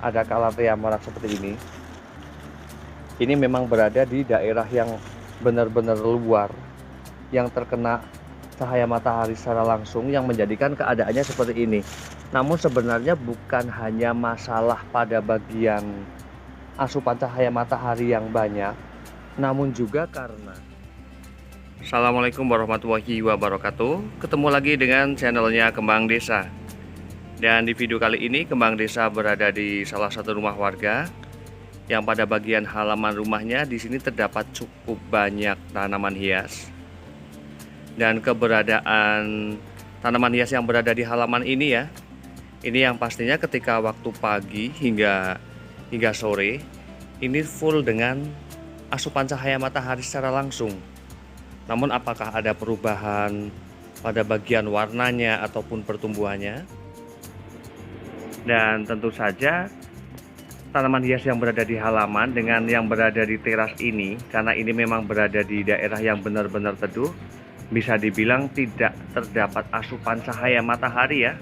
ada Calathea marak seperti ini. Ini memang berada di daerah yang benar-benar luar, yang terkena cahaya matahari secara langsung, yang menjadikan keadaannya seperti ini. Namun sebenarnya bukan hanya masalah pada bagian asupan cahaya matahari yang banyak, namun juga karena Assalamualaikum warahmatullahi wabarakatuh. Ketemu lagi dengan channelnya Kembang Desa. Dan di video kali ini Kembang Desa berada di salah satu rumah warga yang pada bagian halaman rumahnya di sini terdapat cukup banyak tanaman hias. Dan keberadaan tanaman hias yang berada di halaman ini ya, ini yang pastinya ketika waktu pagi hingga sore ini full dengan asupan cahaya matahari secara langsung. Namun apakah ada perubahan pada bagian warnanya ataupun pertumbuhannya? Dan tentu saja tanaman hias yang berada di halaman dengan yang berada di teras ini, karena ini memang berada di daerah yang benar-benar teduh, bisa dibilang tidak terdapat asupan cahaya matahari ya.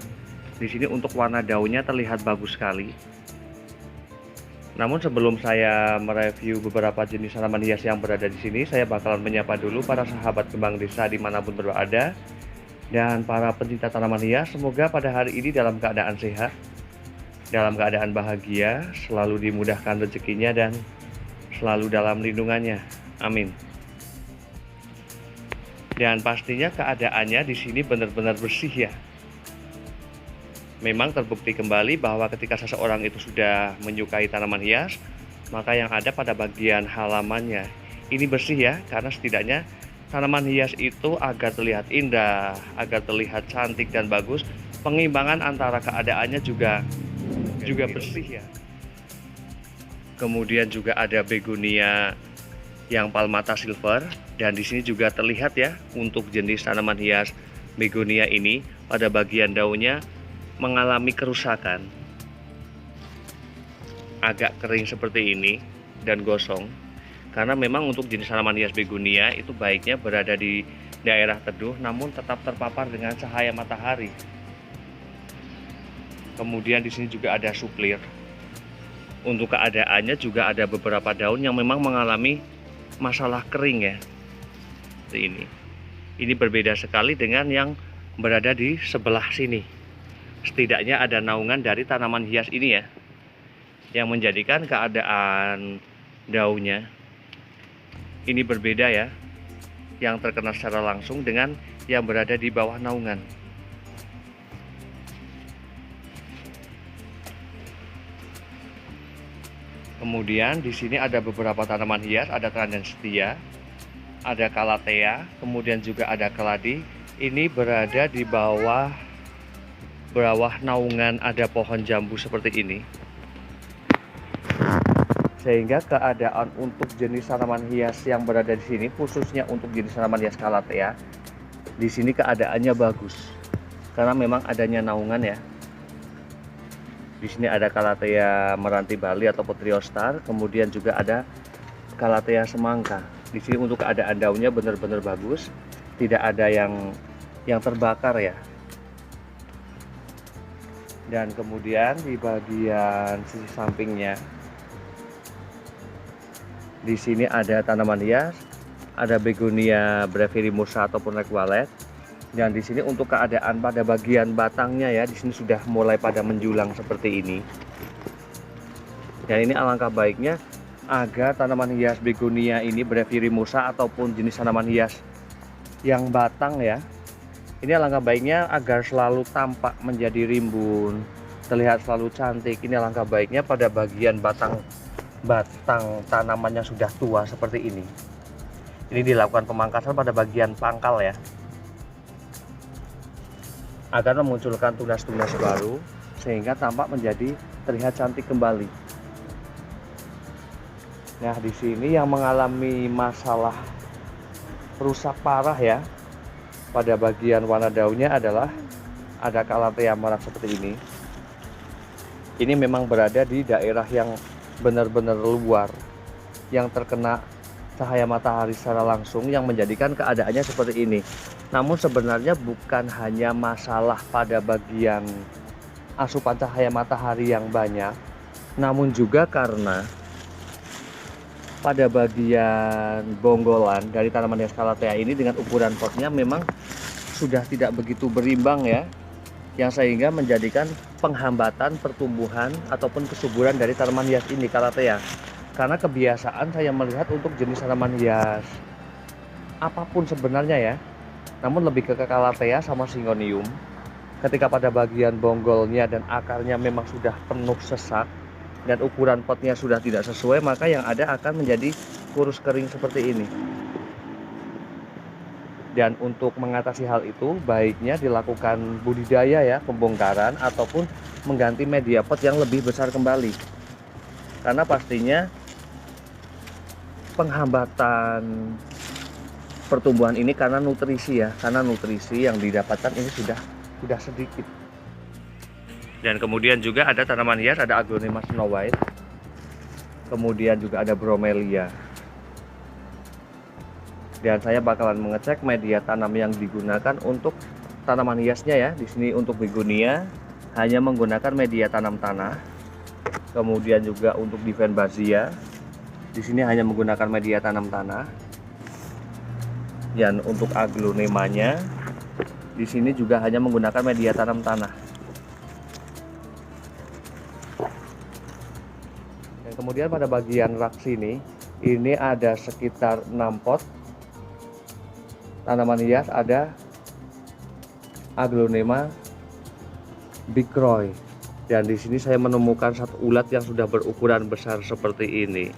Di sini untuk warna daunnya terlihat bagus sekali. Namun sebelum saya mereview beberapa jenis tanaman hias yang berada di sini, saya bakalan menyapa dulu para sahabat Kembang Desa dimanapun berada, dan para pencinta tanaman hias. Semoga pada hari ini dalam keadaan sehat, dalam keadaan bahagia, selalu dimudahkan rezekinya dan selalu dalam lindungannya. Amin. Dan pastinya keadaannya di sini benar-benar bersih ya. Memang terbukti kembali bahwa ketika seseorang itu sudah menyukai tanaman hias, maka yang ada pada bagian halamannya ini bersih ya, karena setidaknya tanaman hias itu agar terlihat indah, agar terlihat cantik dan bagus, pengeimbangan antara keadaannya juga bersih ya. Kemudian juga ada begonia yang palmata silver, dan di sini juga terlihat ya untuk jenis tanaman hias begonia ini pada bagian daunnya mengalami kerusakan, agak kering seperti ini dan gosong, karena memang untuk jenis tanaman hias begonia itu baiknya berada di daerah teduh namun tetap terpapar dengan cahaya matahari. Kemudian di sini juga ada suplir. Untuk keadaannya juga ada beberapa daun yang memang mengalami masalah kering ya. Seperti ini. Ini berbeda sekali dengan yang berada di sebelah sini. Setidaknya ada naungan dari tanaman hias ini ya, yang menjadikan keadaan daunnya ini berbeda ya, yang terkena secara langsung dengan yang berada di bawah naungan. Kemudian di sini ada beberapa tanaman hias, ada Teradan Setia, ada Calathea, kemudian juga ada Keladi. Ini berada di bawah naungan ada pohon jambu seperti ini. Sehingga keadaan untuk jenis tanaman hias yang berada di sini, khususnya untuk jenis tanaman hias Calathea, di sini keadaannya bagus karena memang adanya naungan ya. Di sini ada Calathea meranti Bali atau Triostar, kemudian juga ada Calathea semangka. Di sini untuk keadaan daunnya benar-benar bagus, tidak ada yang terbakar ya. Dan kemudian di bagian sisi sampingnya, di sini ada tanaman hias, ada begonia brevirimursa ataupun red wallet. Dan di sini untuk keadaan pada bagian batangnya ya, di sini sudah mulai pada menjulang seperti ini. Dan ini alangkah baiknya agar tanaman hias begonia ini brevirimursa ataupun jenis tanaman hias yang batang ya, ini alangkah baiknya agar selalu tampak menjadi rimbun, terlihat selalu cantik. Ini alangkah baiknya pada bagian batang tanaman yang sudah tua seperti ini. Ini dilakukan pemangkasan pada bagian pangkal ya, agar memunculkan tunas-tunas baru sehingga tampak menjadi terlihat cantik kembali. Nah, di sini yang mengalami masalah rusak parah ya pada bagian warna daunnya adalah ada Calathea marak seperti ini. Ini memang berada di daerah yang benar-benar luar, yang terkena cahaya matahari secara langsung, yang menjadikan keadaannya seperti ini. Namun sebenarnya bukan hanya masalah pada bagian asupan cahaya matahari yang banyak, namun juga karena pada bagian bonggolan dari tanaman hias Calathea ini dengan ukuran potnya memang sudah tidak begitu berimbang ya, yang sehingga menjadikan penghambatan pertumbuhan ataupun kesuburan dari tanaman hias ini Calathea. Karena kebiasaan saya melihat untuk jenis tanaman hias apapun sebenarnya ya, namun lebih ke Calathea sama Syngonium, ketika pada bagian bonggolnya dan akarnya memang sudah penuh sesak dan ukuran potnya sudah tidak sesuai, maka yang ada akan menjadi kurus kering seperti ini. Dan untuk mengatasi hal itu, baiknya dilakukan budidaya ya, pembongkaran ataupun mengganti media pot yang lebih besar kembali. Karena pastinya penghambatan pertumbuhan ini karena nutrisi ya, karena nutrisi yang didapatkan ini sudah sedikit. Dan kemudian juga ada tanaman hias, ada Aglonema Snow White, kemudian juga ada Bromelia. Dan saya bakalan mengecek media tanam yang digunakan untuk tanaman hiasnya ya. Di sini untuk begonia hanya menggunakan media tanam tanah. Kemudian juga untuk Divenbasia, di sini hanya menggunakan media tanam tanah. Dan untuk aglonemanya, di sini juga hanya menggunakan media tanam tanah. Dan kemudian pada bagian rak sini, ini ada sekitar 6 pot tanaman hias, ada Aglonema Bicroy. Dan di sini saya menemukan satu ulat yang sudah berukuran besar seperti ini.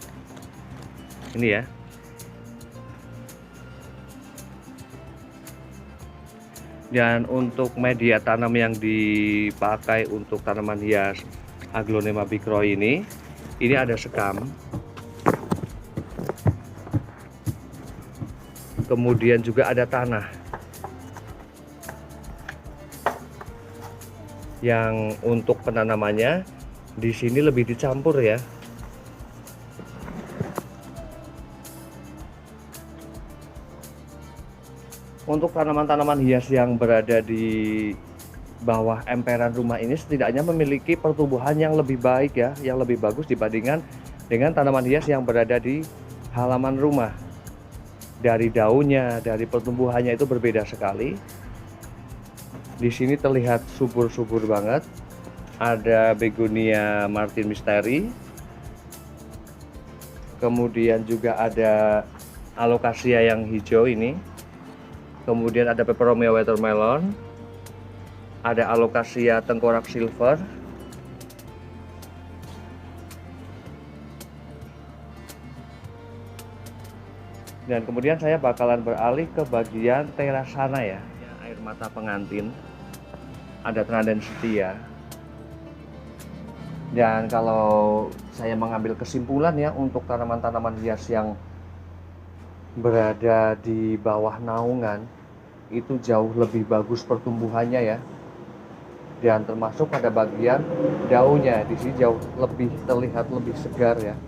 Ini ya. Dan untuk media tanam yang dipakai untuk tanaman hias Aglonema Bicroy ini ada sekam, kemudian juga ada tanah. Yang untuk penanamannya di sini lebih dicampur ya. Untuk tanaman-tanaman hias yang berada di bawah emperan rumah ini setidaknya memiliki pertumbuhan yang lebih baik ya, yang lebih bagus dibandingkan dengan tanaman hias yang berada di halaman rumah. Dari daunnya, dari pertumbuhannya itu berbeda sekali. Di sini terlihat subur-subur banget. Ada Begonia Martin Mysteri. Kemudian juga ada Alocasia yang hijau ini. Kemudian ada Peperomia Watermelon. Ada Alocasia tengkorak silver. Dan kemudian saya bakalan beralih ke bagian Terasana ya. Air mata pengantin. Ada Tanaden Setia. Dan kalau saya mengambil kesimpulan ya, untuk tanaman-tanaman hias yang berada di bawah naungan itu jauh lebih bagus pertumbuhannya ya. Dan termasuk pada bagian daunnya, di sini jauh lebih terlihat lebih segar ya.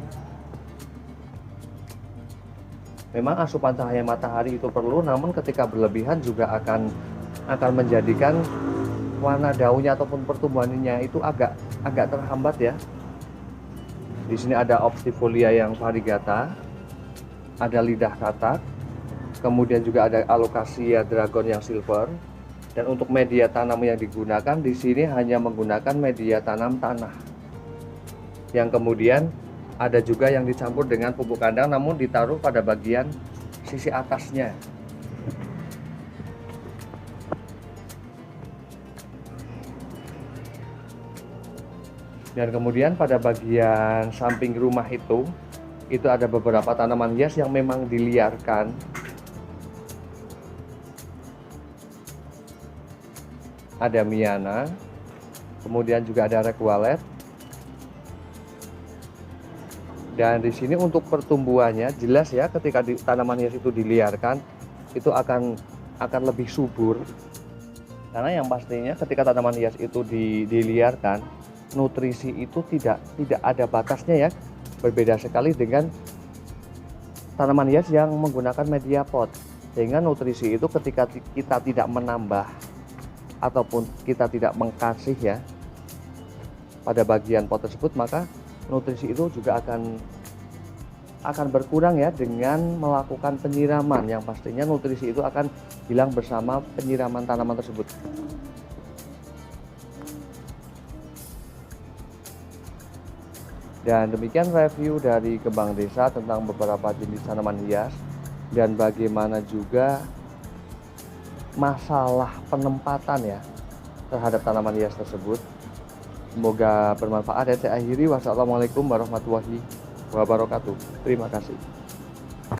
Memang asupan cahaya matahari itu perlu, namun ketika berlebihan juga akan menjadikan warna daunnya ataupun pertumbuhannya itu agak terhambat ya. Di sini ada Obstifolia yang variegata, ada lidah katak, kemudian juga ada Alocasia dragon yang silver. Dan untuk media tanam yang digunakan di sini hanya menggunakan media tanam tanah. Yang kemudian ada juga yang dicampur dengan pupuk kandang namun ditaruh pada bagian sisi atasnya. Dan kemudian pada bagian samping rumah itu ada beberapa tanaman hias yang memang diliarkan. Ada Miana, kemudian juga ada Requalet. Dan di sini untuk pertumbuhannya jelas ya, ketika tanaman hias itu diliarkan itu akan lebih subur. Karena yang pastinya ketika tanaman hias itu diliarkan, nutrisi itu tidak ada batasnya ya. Berbeda sekali dengan tanaman hias yang menggunakan media pot. Sehingga nutrisi itu ketika kita tidak menambah ataupun kita tidak mengkasih ya pada bagian pot tersebut, maka nutrisi itu juga akan berkurang ya dengan melakukan penyiraman, yang pastinya nutrisi itu akan hilang bersama penyiraman tanaman tersebut. Dan demikian review dari Kembang Desa tentang beberapa jenis tanaman hias dan bagaimana juga masalah penempatan ya terhadap tanaman hias tersebut. Semoga bermanfaat, dan saya akhiri. Wassalamualaikum warahmatullahi wabarakatuh. Terima kasih.